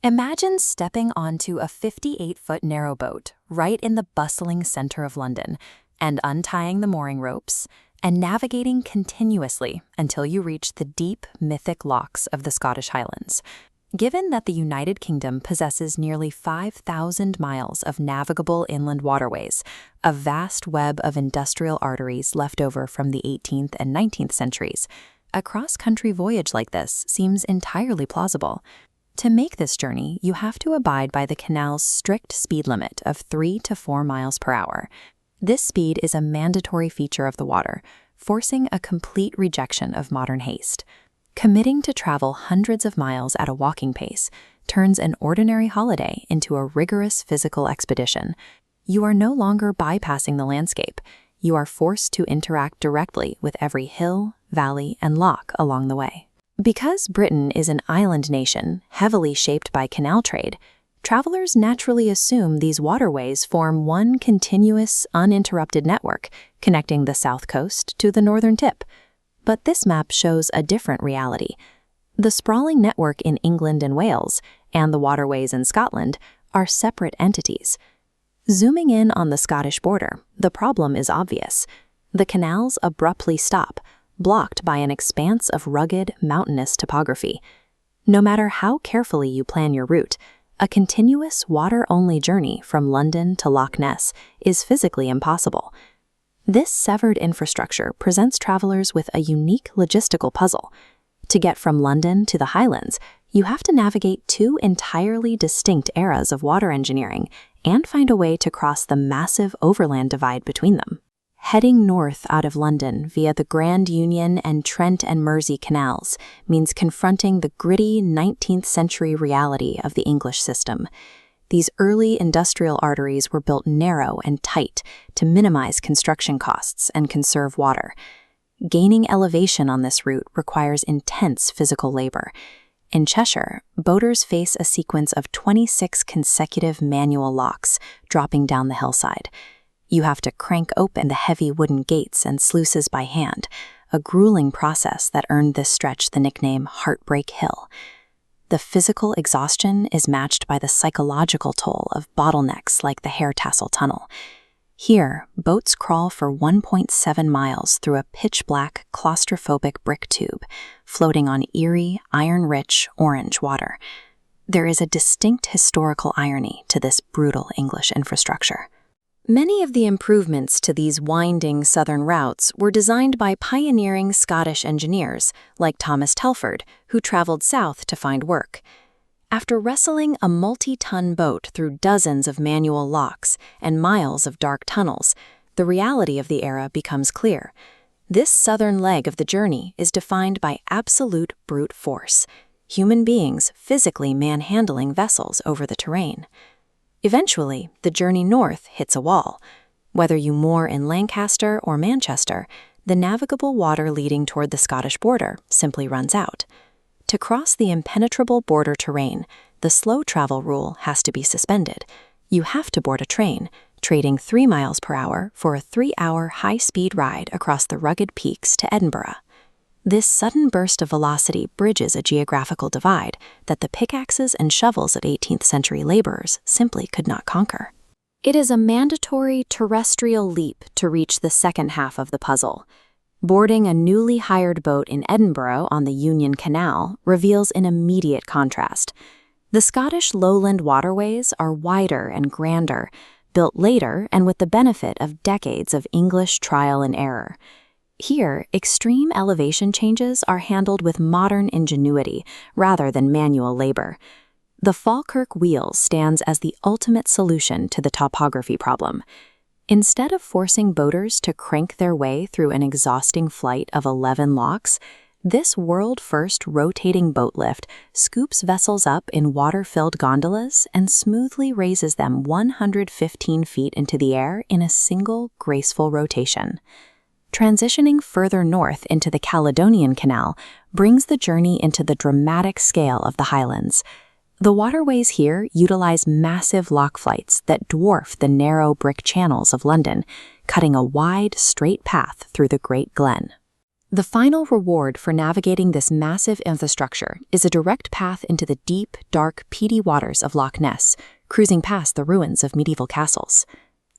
Imagine stepping onto a 58-foot narrowboat right in the bustling center of London and untying the mooring ropes and navigating continuously until you reach the deep, mythic lochs of the Scottish Highlands. Given that the United Kingdom possesses nearly 5,000 miles of navigable inland waterways, a vast web of industrial arteries left over from the 18th and 19th centuries, a cross-country voyage like this seems entirely plausible. To make this journey, you have to abide by the Canal's strict speed limit of 3 to 4 miles per hour. This speed is a mandatory feature of the water, forcing a complete rejection of modern haste. Committing to travel hundreds of miles at a walking pace turns an ordinary holiday into a rigorous physical expedition. You are no longer bypassing the landscape. You are forced to interact directly with every hill, valley, and loch along the way. Because Britain is an island nation heavily shaped by canal trade, travelers naturally assume these waterways form one continuous, uninterrupted network connecting the south coast to the northern tip. But this map shows a different reality. The sprawling network in England and Wales and the waterways in Scotland are separate entities. Zooming in on the Scottish border, the problem is obvious. The canals abruptly stop, blocked by an expanse of rugged, mountainous topography. No matter how carefully you plan your route, a continuous water-only journey from London to Loch Ness is physically impossible. This severed infrastructure presents travelers with a unique logistical puzzle. To get from London to the Highlands, you have to navigate two entirely distinct eras of water engineering and find a way to cross the massive overland divide between them. Heading north out of London via the Grand Union and Trent and Mersey canals means confronting the gritty 19th century reality of the English system. These early industrial arteries were built narrow and tight to minimize construction costs and conserve water. Gaining elevation on this route requires intense physical labor. In Cheshire, boaters face a sequence of 26 consecutive manual locks dropping down the hillside. You have to crank open the heavy wooden gates and sluices by hand, a grueling process that earned this stretch the nickname Heartbreak Hill. The physical exhaustion is matched by the psychological toll of bottlenecks like the Hair Tassel Tunnel. Here, boats crawl for 1.7 miles through a pitch-black, claustrophobic brick tube, floating on eerie, iron-rich, orange water. There is a distinct historical irony to this brutal English infrastructure. Many of the improvements to these winding southern routes were designed by pioneering Scottish engineers like Thomas Telford, who traveled south to find work. After wrestling a multi-ton boat through dozens of manual locks and miles of dark tunnels, the reality of the era becomes clear. This southern leg of the journey is defined by absolute brute force, human beings physically manhandling vessels over the terrain. Eventually, the journey north hits a wall. Whether you moor in Lancaster or Manchester, the navigable water leading toward the Scottish border simply runs out. To cross the impenetrable border terrain, the slow travel rule has to be suspended. You have to board a train, trading 3 miles per hour for a 3-hour high-speed ride across the rugged peaks to Edinburgh. This sudden burst of velocity bridges a geographical divide that the pickaxes and shovels of 18th century laborers simply could not conquer. It is a mandatory terrestrial leap to reach the second half of the puzzle. Boarding a newly hired boat in Edinburgh on the Union Canal reveals an immediate contrast. The Scottish lowland waterways are wider and grander, built later and with the benefit of decades of English trial and error. Here, extreme elevation changes are handled with modern ingenuity rather than manual labor. The Falkirk wheel stands as the ultimate solution to the topography problem. Instead of forcing boaters to crank their way through an exhausting flight of 11 locks, this world-first rotating boat lift scoops vessels up in water-filled gondolas and smoothly raises them 115 feet into the air in a single, graceful rotation. Transitioning further north into the Caledonian Canal brings the journey into the dramatic scale of the Highlands. The waterways here utilize massive lock flights that dwarf the narrow brick channels of London, cutting a wide, straight path through the Great Glen. The final reward for navigating this massive infrastructure is a direct path into the deep, dark, peaty waters of Loch Ness, cruising past the ruins of medieval castles.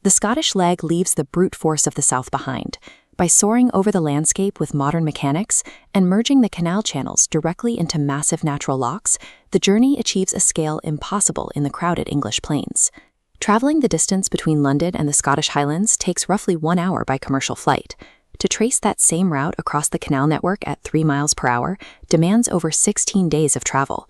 The Scottish leg leaves the brute force of the south behind. By soaring over the landscape with modern mechanics and merging the canal channels directly into massive natural locks, the journey achieves a scale impossible in the crowded English plains. Traveling the distance between London and the Scottish Highlands takes roughly 1 hour by commercial flight. To trace that same route across the canal network at 3 miles per hour demands over 16 days of travel.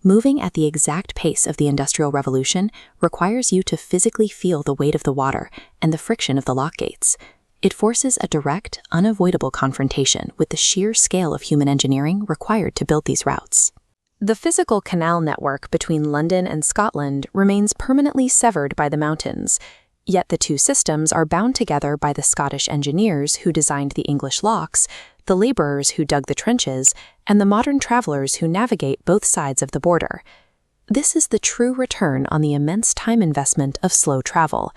Moving at the exact pace of the Industrial Revolution requires you to physically feel the weight of the water and the friction of the lock gates. It forces a direct, unavoidable confrontation with the sheer scale of human engineering required to build these routes. The physical canal network between London and Scotland remains permanently severed by the mountains, yet the two systems are bound together by the Scottish engineers who designed the English locks, the laborers who dug the trenches, and the modern travelers who navigate both sides of the border. This is the true return on the immense time investment of slow travel.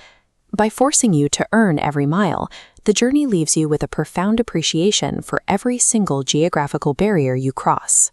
By forcing you to earn every mile, the journey leaves you with a profound appreciation for every single geographical barrier you cross.